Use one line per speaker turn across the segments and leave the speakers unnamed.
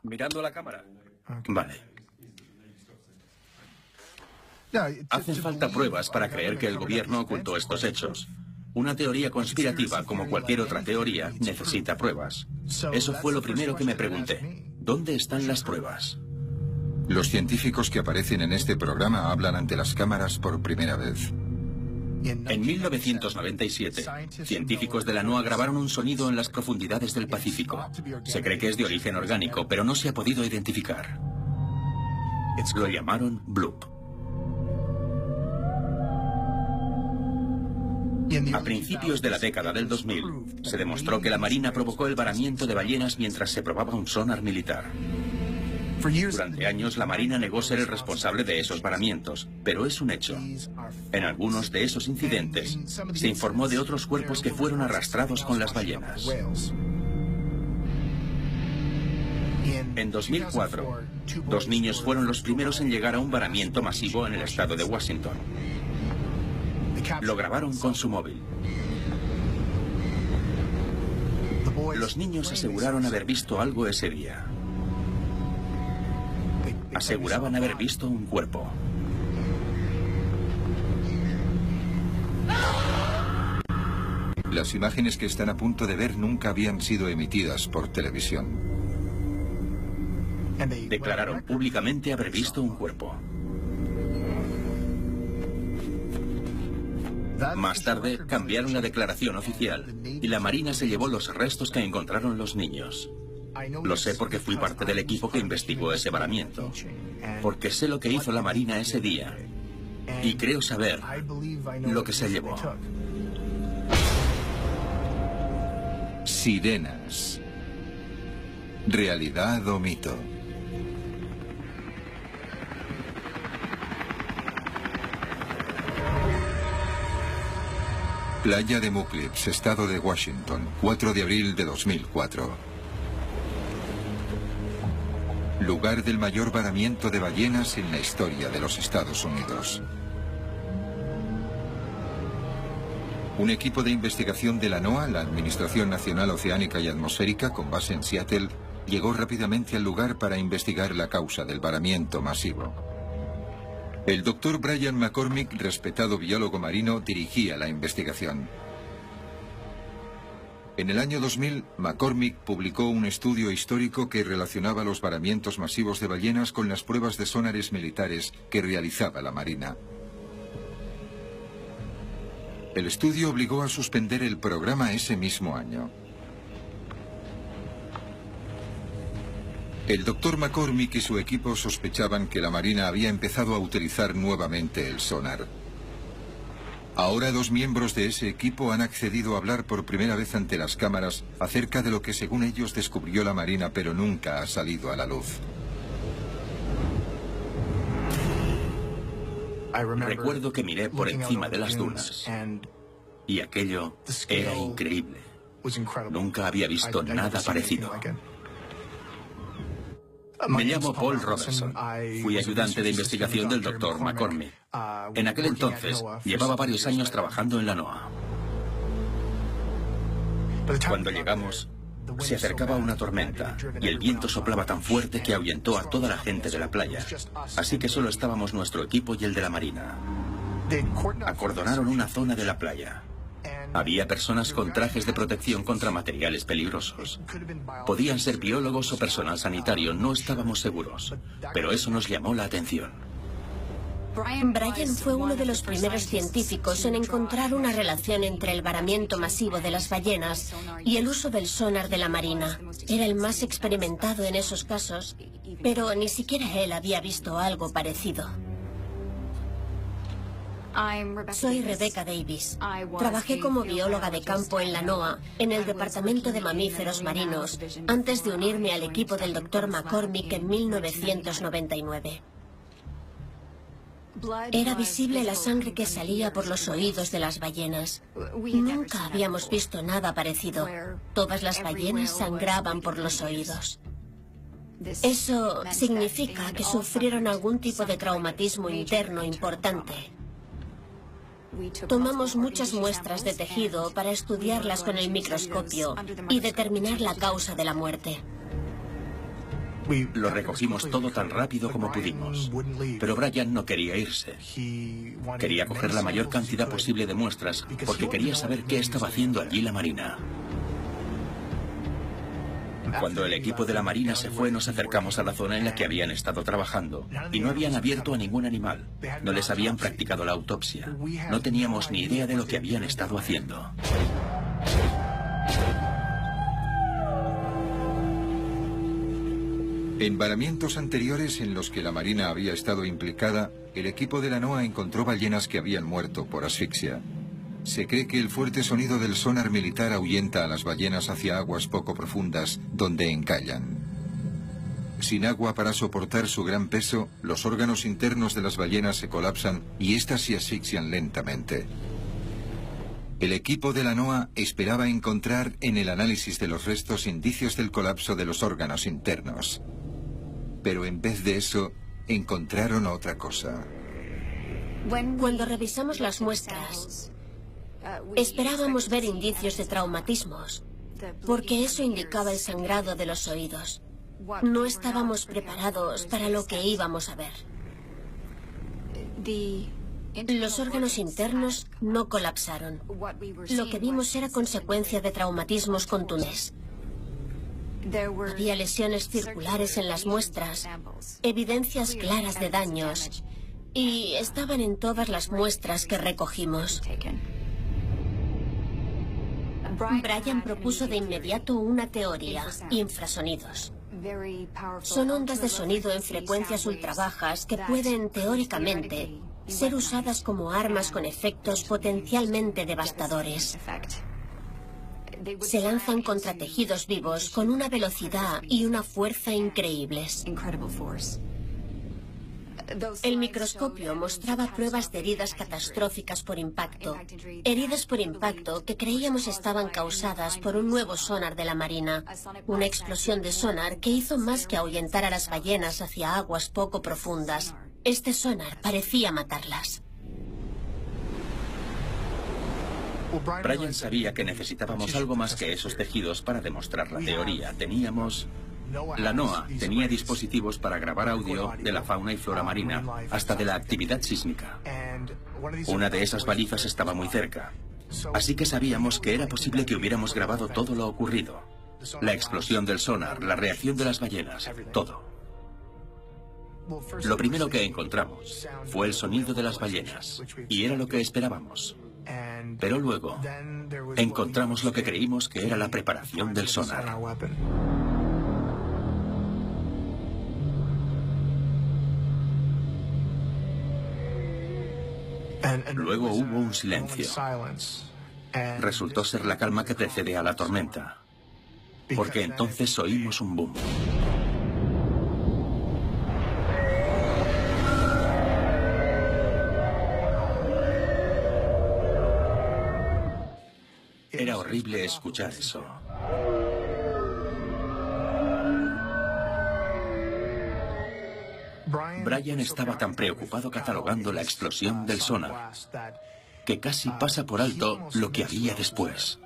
Mirando la cámara.
Vale. Hacen falta pruebas para creer que el gobierno ocultó estos hechos. Una teoría conspirativa, como cualquier otra teoría, necesita pruebas. Eso fue lo primero que me pregunté. ¿Dónde están las pruebas?
Los científicos que aparecen en este programa hablan ante las cámaras por primera vez.
En 1997, científicos de la NOAA grabaron un sonido en las profundidades del Pacífico. Se cree que es de origen orgánico, pero no se ha podido identificar. Lo llamaron Bloop. A principios de la década del 2000, se demostró que la Marina provocó el varamiento de ballenas mientras se probaba un sonar militar. Durante años, la Marina negó ser el responsable de esos varamientos, pero es un hecho. En algunos de esos incidentes, se informó de otros cuerpos que fueron arrastrados con las ballenas. En 2004, 2 niños fueron los primeros en llegar a un varamiento masivo en el estado de Washington. Lo grabaron con su móvil. Los niños aseguraron haber visto algo ese día. Aseguraban haber visto un cuerpo.
Las imágenes que están a punto de ver nunca habían sido emitidas por televisión.
Declararon públicamente haber visto un cuerpo. Más tarde, cambiaron la declaración oficial y la Marina se llevó los restos que encontraron los niños. Lo sé porque fui parte del equipo que investigó ese varamiento. Porque sé lo que hizo la Marina ese día. Y creo saber lo que se llevó.
Sirenas. ¿Realidad o mito? Playa de Muclips, estado de Washington, 4 de abril de 2004. Lugar del mayor varamiento de ballenas en la historia de los Estados Unidos. Un equipo de investigación de la NOAA, la Administración Nacional Oceánica y Atmosférica, con base en Seattle, llegó rápidamente al lugar para investigar la causa del varamiento masivo. El doctor Brian McCormick, respetado biólogo marino, dirigía la investigación. En el año 2000, McCormick publicó un estudio histórico que relacionaba los varamientos masivos de ballenas con las pruebas de sonares militares que realizaba la Marina. El estudio obligó a suspender el programa ese mismo año. El doctor McCormick y su equipo sospechaban que la Marina había empezado a utilizar nuevamente el sonar. Ahora 2 miembros de ese equipo han accedido a hablar por primera vez ante las cámaras acerca de lo que según ellos descubrió la Marina, pero nunca ha salido a la luz.
Recuerdo que miré por encima de las dunas y aquello era increíble. Nunca había visto nada parecido. Me llamo Paul Robertson. Fui ayudante de investigación del Dr. McCormick. En aquel entonces, llevaba varios años trabajando en la NOAA. Cuando llegamos, se acercaba una tormenta y el viento soplaba tan fuerte que ahuyentó a toda la gente de la playa. Así que solo estábamos nuestro equipo y el de la Marina. Acordonaron una zona de la playa. Había personas con trajes de protección contra materiales peligrosos. Podían ser biólogos o personal sanitario, no estábamos seguros. Pero eso nos llamó la atención.
Brian fue uno de los primeros científicos en encontrar una relación entre el varamiento masivo de las ballenas y el uso del sonar de la Marina. Era el más experimentado en esos casos, pero ni siquiera él había visto algo parecido. Soy Rebecca Davis. Trabajé como bióloga de campo en la NOAA, en el Departamento de Mamíferos Marinos, antes de unirme al equipo del Dr. McCormick en 1999. Era visible la sangre que salía por los oídos de las ballenas. Nunca habíamos visto nada parecido. Todas las ballenas sangraban por los oídos. Eso significa que sufrieron algún tipo de traumatismo interno importante. Tomamos muchas muestras de tejido para estudiarlas con el microscopio y determinar la causa de la muerte.
Lo recogimos todo tan rápido como pudimos. Pero Brian no quería irse. Quería coger la mayor cantidad posible de muestras porque quería saber qué estaba haciendo allí la Marina. Cuando el equipo de la Marina se fue, nos acercamos a la zona en la que habían estado trabajando y no habían abierto a ningún animal. No les habían practicado la autopsia. No teníamos ni idea de lo que habían estado haciendo.
En varamientos anteriores en los que la Marina había estado implicada, el equipo de la NOAA encontró ballenas que habían muerto por asfixia. Se cree que el fuerte sonido del sonar militar ahuyenta a las ballenas hacia aguas poco profundas, donde encallan. Sin agua para soportar su gran peso, los órganos internos de las ballenas se colapsan y éstas se asfixian lentamente. El equipo de la NOAA esperaba encontrar en el análisis de los restos indicios del colapso de los órganos internos. Pero en vez de eso, encontraron otra cosa.
Cuando revisamos las muestras, esperábamos ver indicios de traumatismos, porque eso indicaba el sangrado de los oídos. No estábamos preparados para lo que íbamos a ver. Los órganos internos no colapsaron. Lo que vimos era consecuencia de traumatismos contundentes. Había lesiones circulares en las muestras, evidencias claras de daños, y estaban en todas las muestras que recogimos. Brian propuso de inmediato una teoría: infrasonidos. Son ondas de sonido en frecuencias ultrabajas que pueden, teóricamente, ser usadas como armas con efectos potencialmente devastadores. Se lanzan contra tejidos vivos con una velocidad y una fuerza increíbles. El microscopio mostraba pruebas de heridas catastróficas por impacto. Heridas por impacto que creíamos estaban causadas por un nuevo sonar de la Marina. Una explosión de sonar que hizo más que ahuyentar a las ballenas hacia aguas poco profundas. Este sonar parecía matarlas.
Brian sabía que necesitábamos algo más que esos tejidos para demostrar la teoría. La NOAA tenía dispositivos para grabar audio de la fauna y flora marina, hasta de la actividad sísmica. Una de esas balizas estaba muy cerca, así que sabíamos que era posible que hubiéramos grabado todo lo ocurrido. La explosión del sonar, la reacción de las ballenas, todo. Lo primero que encontramos fue el sonido de las ballenas, y era lo que esperábamos. Pero luego encontramos lo que creímos que era la preparación del sonar. Luego hubo un silencio. Resultó ser la calma que precede a la tormenta, porque entonces oímos un boom. Era horrible escuchar eso. Brian estaba tan preocupado catalogando la explosión del sonar que casi pasa por alto lo que había después.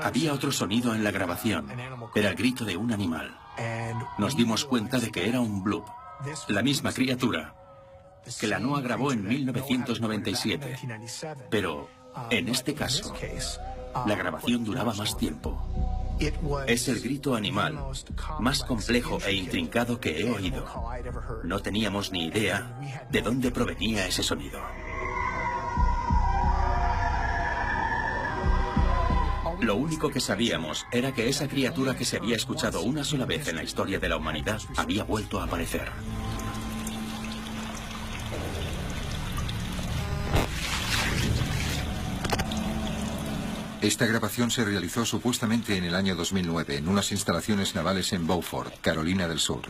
Había otro sonido en la grabación. Era el grito de un animal. Nos dimos cuenta de que era un bloop, la misma criatura que la NOAA grabó en 1997. Pero, en este caso, la grabación duraba más tiempo. Es el grito animal más complejo e intrincado que he oído. No teníamos ni idea de dónde provenía ese sonido. Lo único que sabíamos era que esa criatura que se había escuchado una sola vez en la historia de la humanidad había vuelto a aparecer.
Esta grabación se realizó supuestamente en el año 2009 en unas instalaciones navales en Beaufort, Carolina del Sur.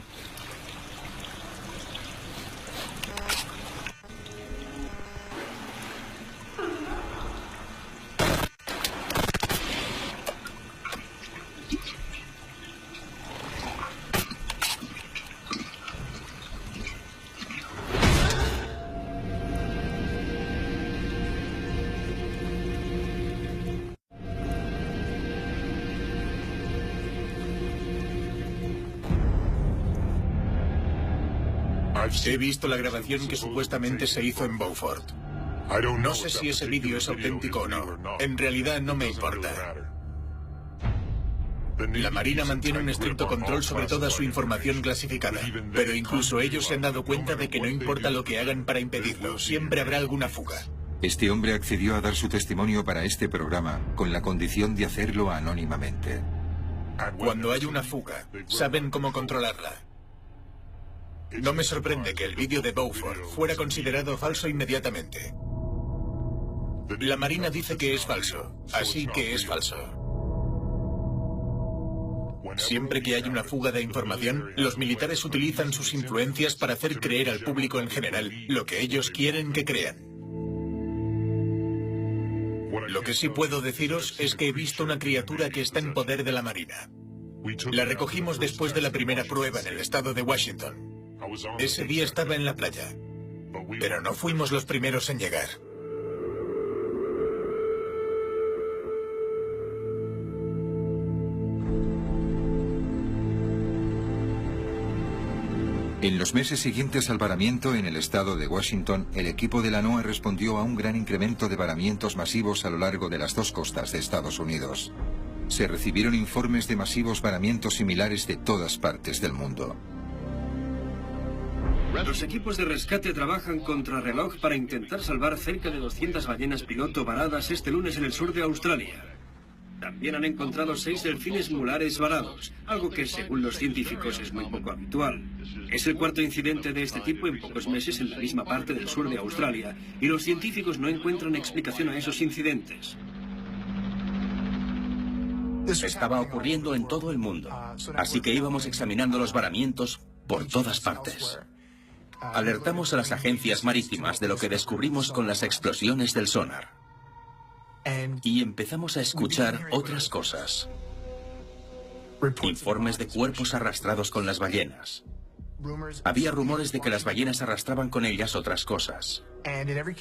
He visto la grabación que supuestamente se hizo en Beaufort. No sé si ese vídeo es auténtico o no. En realidad no me importa. La Marina mantiene un estricto control sobre toda su información clasificada, pero incluso ellos se han dado cuenta de que no importa lo que hagan para impedirlo, siempre habrá alguna fuga.
Este hombre accedió a dar su testimonio para este programa con la condición de hacerlo anónimamente.
Cuando hay una fuga, saben cómo controlarla. No me sorprende que el vídeo de Beaufort fuera considerado falso inmediatamente. La Marina dice que es falso, así que es falso. Siempre que hay una fuga de información, los militares utilizan sus influencias para hacer creer al público en general lo que ellos quieren que crean. Lo que sí puedo deciros es que he visto una criatura que está en poder de la Marina. La recogimos después de la primera prueba en el estado de Washington. Ese día estaba en la playa, pero no fuimos los primeros en llegar.
En los meses siguientes al varamiento en el estado de Washington, el equipo de la NOAA respondió a un gran incremento de varamientos masivos a lo largo de las dos costas de Estados Unidos. Se recibieron informes de masivos varamientos similares de todas partes del mundo.
Los equipos de rescate trabajan contrarreloj para intentar salvar cerca de 200 ballenas piloto varadas este lunes en el sur de Australia. También han encontrado 6 delfines mulares varados, algo que según los científicos es muy poco habitual. Es el cuarto incidente de este tipo en pocos meses en la misma parte del sur de Australia, y los científicos no encuentran explicación a esos incidentes.
Estaba ocurriendo en todo el mundo, así que íbamos examinando los varamientos por todas partes. Alertamos a las agencias marítimas de lo que descubrimos con las explosiones del sonar. Y empezamos a escuchar otras cosas. Informes de cuerpos arrastrados con las ballenas. Había rumores de que las ballenas arrastraban con ellas otras cosas.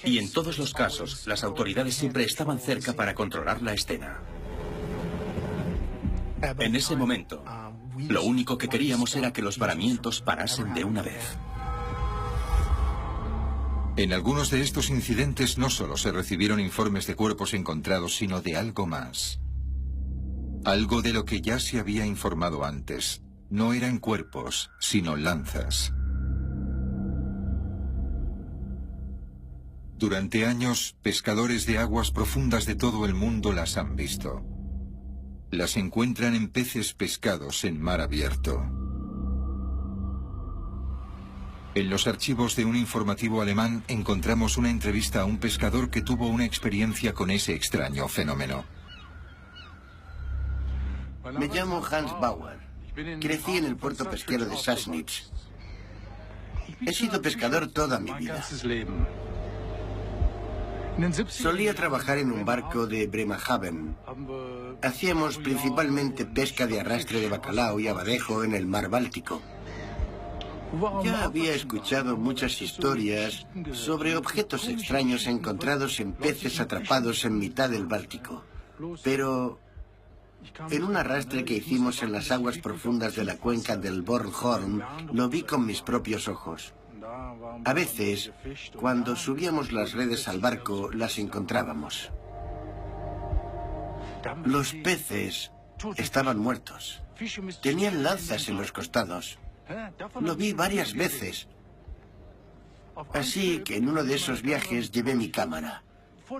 Y en todos los casos, las autoridades siempre estaban cerca para controlar la escena. En ese momento, lo único que queríamos era que los varamientos parasen de una vez.
En algunos de estos incidentes no solo se recibieron informes de cuerpos encontrados, sino de algo más. Algo de lo que ya se había informado antes. No eran cuerpos, sino lanzas. Durante años, pescadores de aguas profundas de todo el mundo las han visto. Las encuentran en peces pescados en mar abierto. En los archivos de un informativo alemán encontramos una entrevista a un pescador que tuvo una experiencia con ese extraño fenómeno.
Me llamo Hans Bauer. Crecí en el puerto pesquero de Sassnitz. He sido pescador toda mi vida. Solía trabajar en un barco de Bremerhaven. Hacíamos principalmente pesca de arrastre de bacalao y abadejo en el mar Báltico. Ya había escuchado muchas historias sobre objetos extraños encontrados en peces atrapados en mitad del Báltico. Pero en un arrastre que hicimos en las aguas profundas de la cuenca del Bornholm, lo vi con mis propios ojos. A veces, cuando subíamos las redes al barco, las encontrábamos. Los peces estaban muertos. Tenían lanzas en los costados. Lo vi varias veces. Así que en uno de esos viajes llevé mi cámara.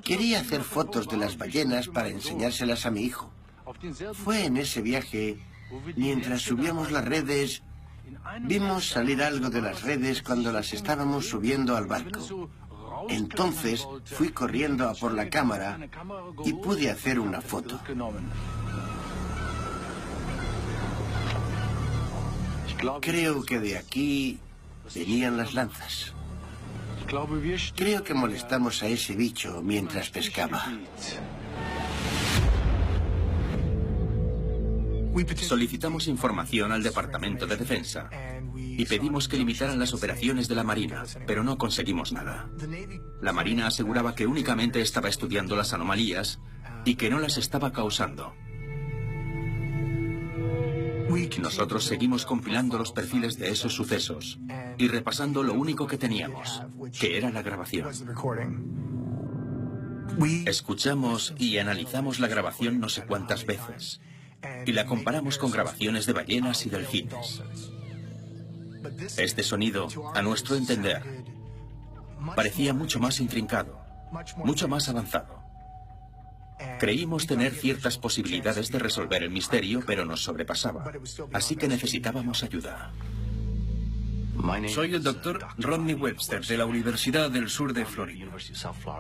Quería hacer fotos de las ballenas para enseñárselas a mi hijo. Fue en ese viaje, mientras subíamos las redes, vimos salir algo de las redes cuando las estábamos subiendo al barco. Entonces fui corriendo a por la cámara y pude hacer una foto. Creo que de aquí venían las lanzas. Creo que molestamos a ese bicho mientras pescaba.
Solicitamos información al Departamento de Defensa y pedimos que limitaran las operaciones de la Marina, pero no conseguimos nada. La Marina aseguraba que únicamente estaba estudiando las anomalías y que no las estaba causando. Nosotros seguimos compilando los perfiles de esos sucesos y repasando lo único que teníamos, que era la grabación. Escuchamos y analizamos la grabación no sé cuántas veces y la comparamos con grabaciones de ballenas y delfines. Este sonido, a nuestro entender, parecía mucho más intrincado, mucho más avanzado. Creímos tener ciertas posibilidades de resolver el misterio, pero nos sobrepasaba. Así que necesitábamos ayuda.
Soy el doctor Rodney Webster de la Universidad del Sur de Florida.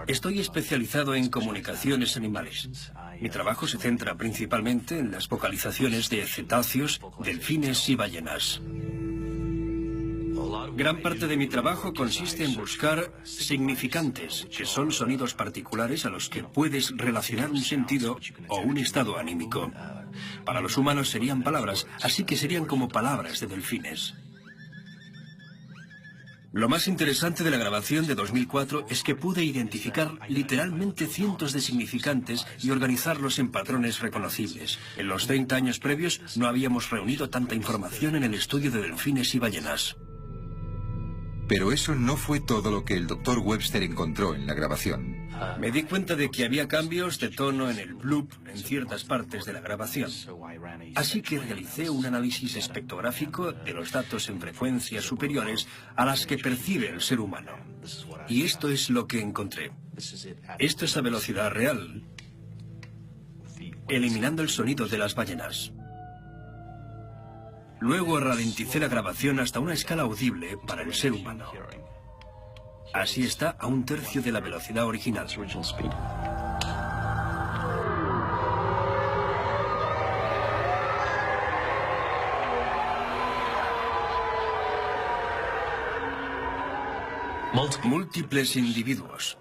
Estoy especializado en comunicaciones animales. Mi trabajo se centra principalmente en las vocalizaciones de cetáceos, delfines y ballenas. Gran parte de mi trabajo consiste en buscar significantes, que son sonidos particulares a los que puedes relacionar un sentido o un estado anímico. Para los humanos serían palabras, así que serían como palabras de delfines. Lo más interesante de la grabación de 2004 es que pude identificar literalmente cientos de significantes y organizarlos en patrones reconocibles. En los 30 años previos no habíamos reunido tanta información en el estudio de delfines y ballenas.
Pero eso no fue todo lo que el Dr. Webster encontró en la grabación.
Me di cuenta de que había cambios de tono en el bloop en ciertas partes de la grabación. Así que realicé un análisis espectrográfico de los datos en frecuencias superiores a las que percibe el ser humano. Y esto es lo que encontré. Esto es a velocidad real, eliminando el sonido de las ballenas. Luego ralenticé la grabación hasta una escala audible para el ser humano. Así está a un tercio de la velocidad original. Múltiples individuos.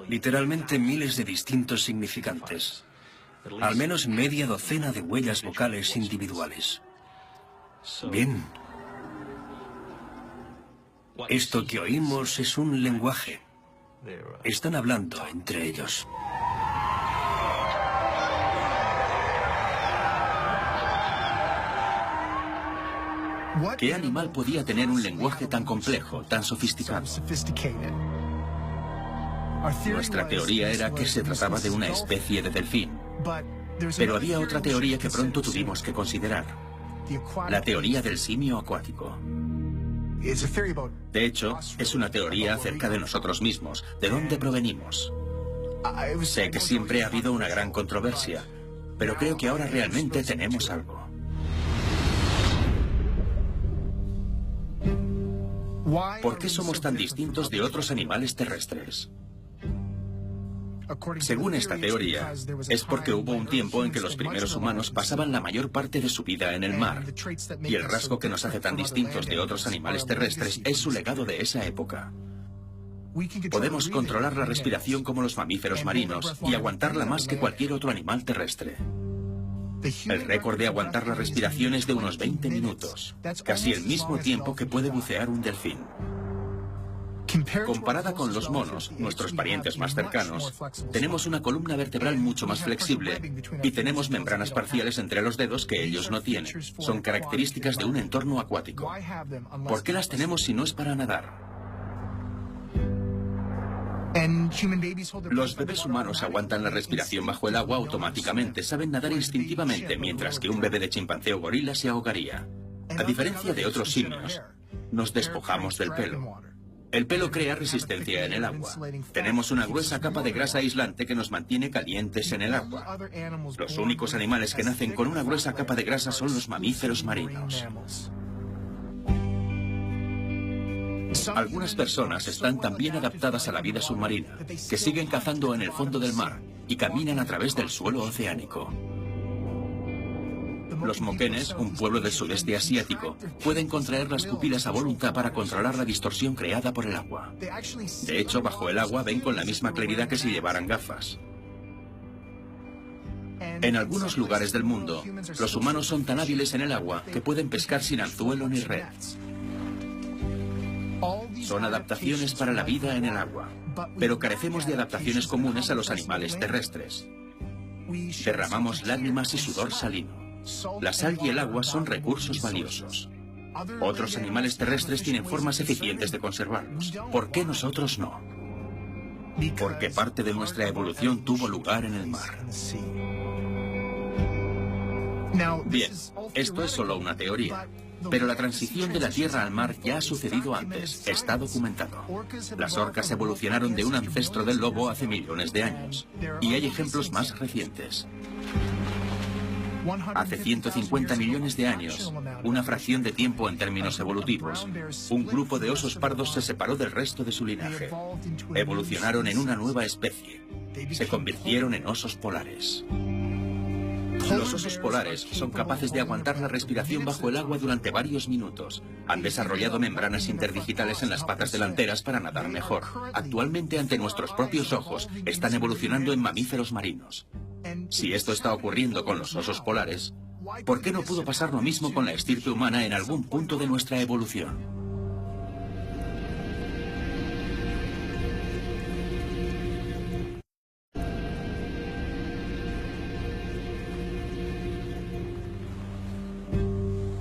Literalmente miles de distintos significantes. Al menos media docena de huellas vocales individuales. Bien. Esto que oímos es un lenguaje. Están hablando entre ellos.
¿Qué animal podía tener un lenguaje tan complejo, tan sofisticado? Nuestra teoría era que se trataba de una especie de delfín. Pero había otra teoría que pronto tuvimos que considerar. La teoría del simio acuático. De hecho, es una teoría acerca de nosotros mismos, de dónde provenimos. Sé que siempre ha habido una gran controversia, pero creo que ahora realmente tenemos algo. ¿Por qué somos tan distintos de otros animales terrestres? Según esta teoría, es porque hubo un tiempo en que los primeros humanos pasaban la mayor parte de su vida en el mar, y el rasgo que nos hace tan distintos de otros animales terrestres es su legado de esa época. Podemos controlar la respiración como los mamíferos marinos y aguantarla más que cualquier otro animal terrestre. El récord de aguantar la respiración es de unos 20 minutos, casi el mismo tiempo que puede bucear un delfín. Comparada con los monos, nuestros parientes más cercanos, tenemos una columna vertebral mucho más flexible y tenemos membranas parciales entre los dedos que ellos no tienen. Son características de un entorno acuático. ¿Por qué las tenemos si no es para nadar? Los bebés humanos aguantan la respiración bajo el agua automáticamente, saben nadar instintivamente, mientras que un bebé de chimpancé o gorila se ahogaría. A diferencia de otros simios, nos despojamos del pelo. El pelo crea resistencia en el agua. Tenemos una gruesa capa de grasa aislante que nos mantiene calientes en el agua. Los únicos animales que nacen con una gruesa capa de grasa son los mamíferos marinos. Algunas personas están tan bien adaptadas a la vida submarina que siguen cazando en el fondo del mar y caminan a través del suelo oceánico. Los moquenes, un pueblo del sudeste asiático, pueden contraer las pupilas a voluntad para controlar la distorsión creada por el agua. De hecho, bajo el agua ven con la misma claridad que si llevaran gafas. En algunos lugares del mundo, los humanos son tan hábiles en el agua que pueden pescar sin anzuelo ni red. Son adaptaciones para la vida en el agua, pero carecemos de adaptaciones comunes a los animales terrestres. Derramamos lágrimas y sudor salino. La sal y el agua son recursos valiosos. Otros animales terrestres tienen formas eficientes de conservarlos. ¿Por qué nosotros no? Porque parte de nuestra evolución tuvo lugar en el mar. Bien, esto es solo una teoría. Pero la transición de la tierra al mar ya ha sucedido antes, está documentado. Las orcas evolucionaron de un ancestro del lobo hace millones de años. Y hay ejemplos más recientes. Hace 150 millones de años, una fracción de tiempo en términos evolutivos, un grupo de osos pardos se separó del resto de su linaje. Evolucionaron en una nueva especie. Se convirtieron en osos polares. Los osos polares son capaces de aguantar la respiración bajo el agua durante varios minutos. Han desarrollado membranas interdigitales en las patas delanteras para nadar mejor. Actualmente, ante nuestros propios ojos, están evolucionando en mamíferos marinos. Si esto está ocurriendo con los osos polares, ¿por qué no pudo pasar lo mismo con la estirpe humana en algún punto de nuestra evolución?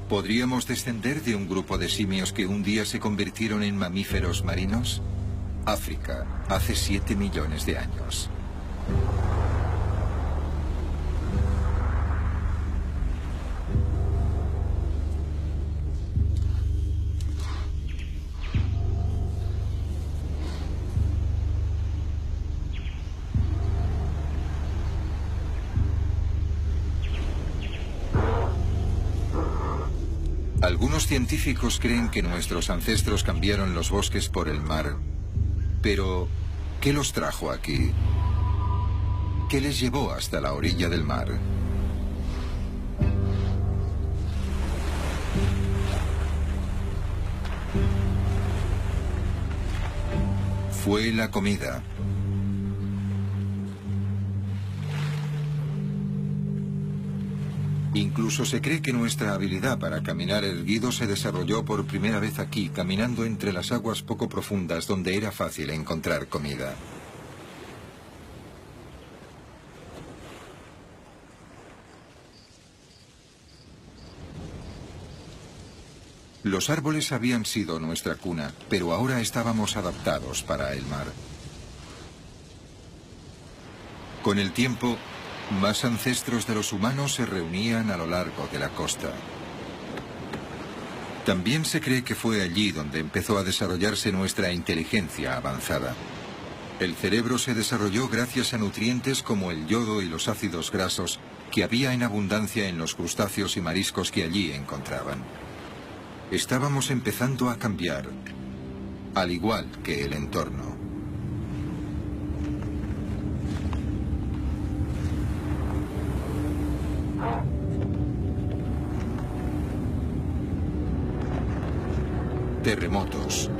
¿Podríamos descender de un grupo de simios que un día se convirtieron en mamíferos marinos? África, hace 7 millones de años. Algunos científicos creen que nuestros ancestros cambiaron los bosques por el mar. Pero, ¿qué los trajo aquí? ¿Qué les llevó hasta la orilla del mar? Fue la comida. Incluso se cree que nuestra habilidad para caminar erguido se desarrolló por primera vez aquí, caminando entre las aguas poco profundas donde era fácil encontrar comida. Los árboles habían sido nuestra cuna, pero ahora estábamos adaptados para el mar. Con el tiempo, más ancestros de los humanos se reunían a lo largo de la costa. También se cree que fue allí donde empezó a desarrollarse nuestra inteligencia avanzada. El cerebro se desarrolló gracias a nutrientes como el yodo y los ácidos grasos que había en abundancia en los crustáceos y mariscos que allí encontraban. Estábamos empezando a cambiar, al igual que el entorno. Terremotos.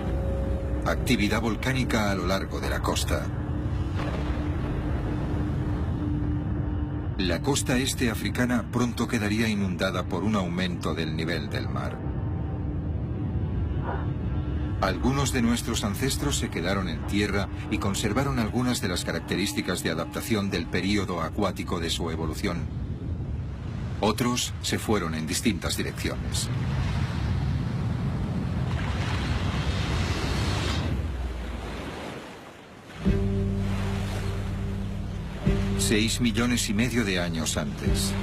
Actividad volcánica a lo largo de la costa. La costa este africana pronto quedaría inundada por un aumento del nivel del mar. Algunos de nuestros ancestros se quedaron en tierra y conservaron algunas de las características de adaptación del período acuático de su evolución. Otros se fueron en distintas direcciones. $6,5 millones de años antes.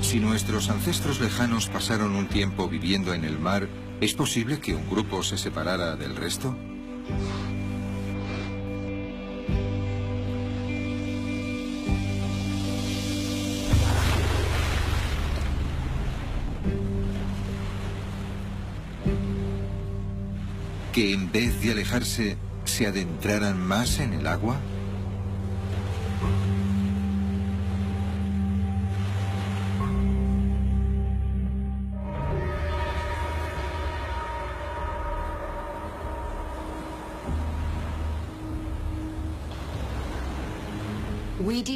Si nuestros ancestros lejanos pasaron un tiempo viviendo en el mar, ¿es posible que un grupo se separara del resto? ¿Que en vez de alejarse, se adentraran más en el agua?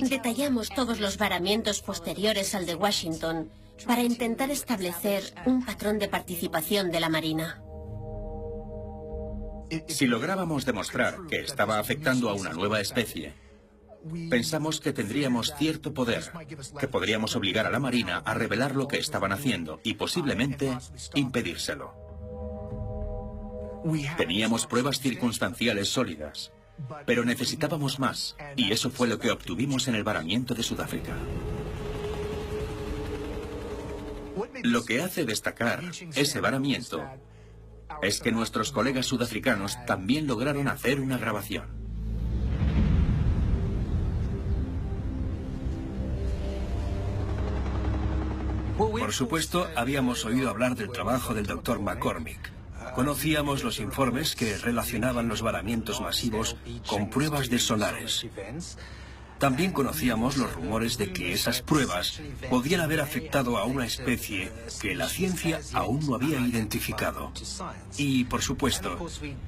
Detallamos todos los varamientos posteriores al de Washington para intentar establecer un patrón de participación de la Marina.
Si lográbamos demostrar que estaba afectando a una nueva especie, pensamos que tendríamos cierto poder, que podríamos obligar a la Marina a revelar lo que estaban haciendo y posiblemente impedírselo. Teníamos pruebas circunstanciales sólidas, pero necesitábamos más, y eso fue lo que obtuvimos en el varamiento de Sudáfrica. Lo que hace destacar ese varamiento es que nuestros colegas sudafricanos también lograron hacer una grabación.
Por supuesto, habíamos oído hablar del trabajo del Dr. McCormick. Conocíamos los informes que relacionaban los varamientos masivos con pruebas de sonares. También conocíamos los rumores de que esas pruebas podían haber afectado a una especie que la ciencia aún no había identificado. Y, por supuesto,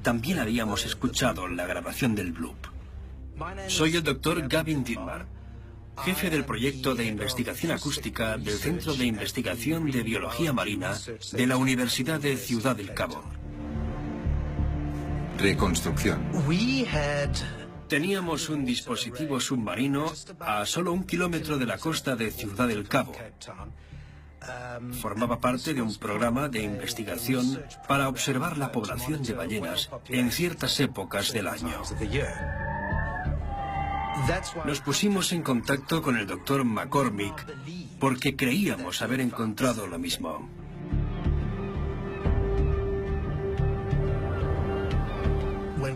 también habíamos escuchado la grabación del bloop. Soy el Dr. Gavin Dittmar, jefe del proyecto de investigación acústica del Centro de Investigación de Biología Marina de la Universidad de Ciudad del Cabo.
Reconstrucción.
Teníamos un dispositivo submarino a solo 1 kilómetro de la costa de Ciudad del Cabo. Formaba parte de un programa de investigación para observar la población de ballenas en ciertas épocas del año. Nos pusimos en contacto con el Dr. McCormick porque creíamos haber encontrado lo mismo.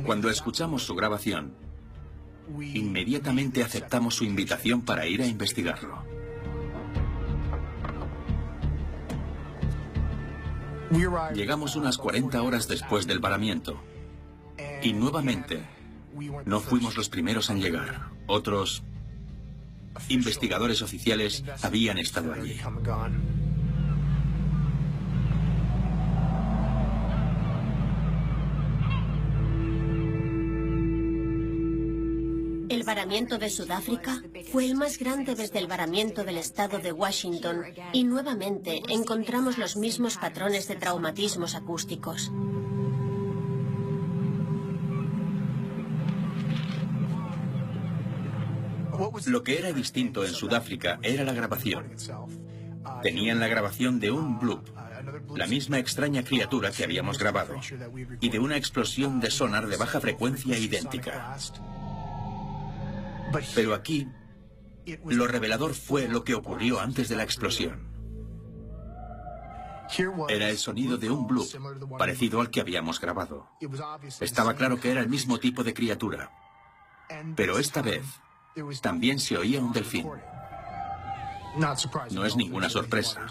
Cuando escuchamos su grabación, inmediatamente aceptamos su invitación para ir a investigarlo. Llegamos unas 40 horas después del varamiento y nuevamente no fuimos los primeros en llegar. Otros investigadores oficiales habían estado allí.
El varamiento de Sudáfrica fue el más grande desde el varamiento del estado de Washington y nuevamente encontramos los mismos patrones de traumatismos acústicos.
Lo que era distinto en Sudáfrica era la grabación. Tenían la grabación de un bloop, la misma extraña criatura que habíamos grabado, y de una explosión de sonar de baja frecuencia idéntica. Pero aquí, lo revelador fue lo que ocurrió antes de la explosión. Era el sonido de un bloop, parecido al que habíamos grabado. Estaba claro que era el mismo tipo de criatura, pero esta vez también se oía un delfín. No es ninguna sorpresa.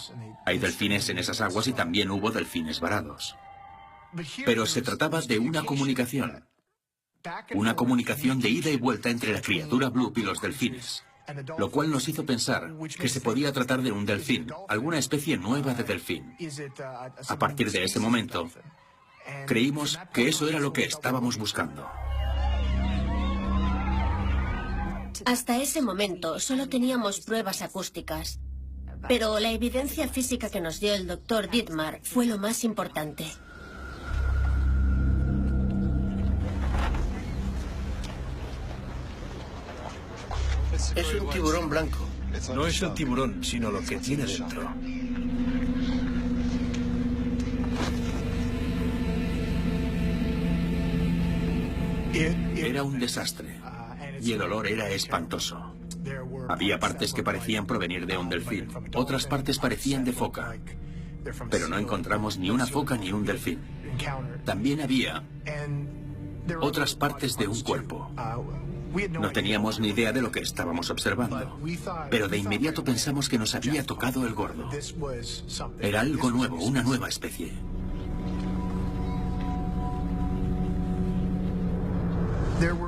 Hay delfines en esas aguas y también hubo delfines varados. Pero se trataba de una comunicación. Una comunicación de ida y vuelta entre la criatura bloop y los delfines. Lo cual nos hizo pensar que se podía tratar de un delfín, alguna especie nueva de delfín. A partir de ese momento, creímos que eso era lo que estábamos buscando.
Hasta ese momento solo teníamos pruebas acústicas, pero la evidencia física que nos dio el Dr. Dittmar fue lo más importante.
Es un tiburón blanco.
No es el tiburón, sino lo que tiene dentro.
Era un desastre, y el olor era espantoso. Había partes que parecían provenir de un delfín, otras partes parecían de foca, pero no encontramos ni una foca ni un delfín. También había otras partes de un cuerpo. No teníamos ni idea de lo que estábamos observando, pero de inmediato pensamos que nos había tocado el gordo. Era algo nuevo, una nueva especie.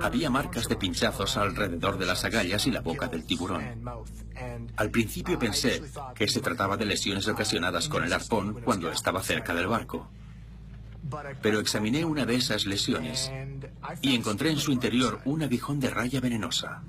Había marcas de pinchazos alrededor de las agallas y la boca del tiburón. Al principio pensé que se trataba de lesiones ocasionadas con el arpón cuando estaba cerca del barco. Pero examiné una de esas lesiones y encontré en su interior un aguijón de raya venenosa.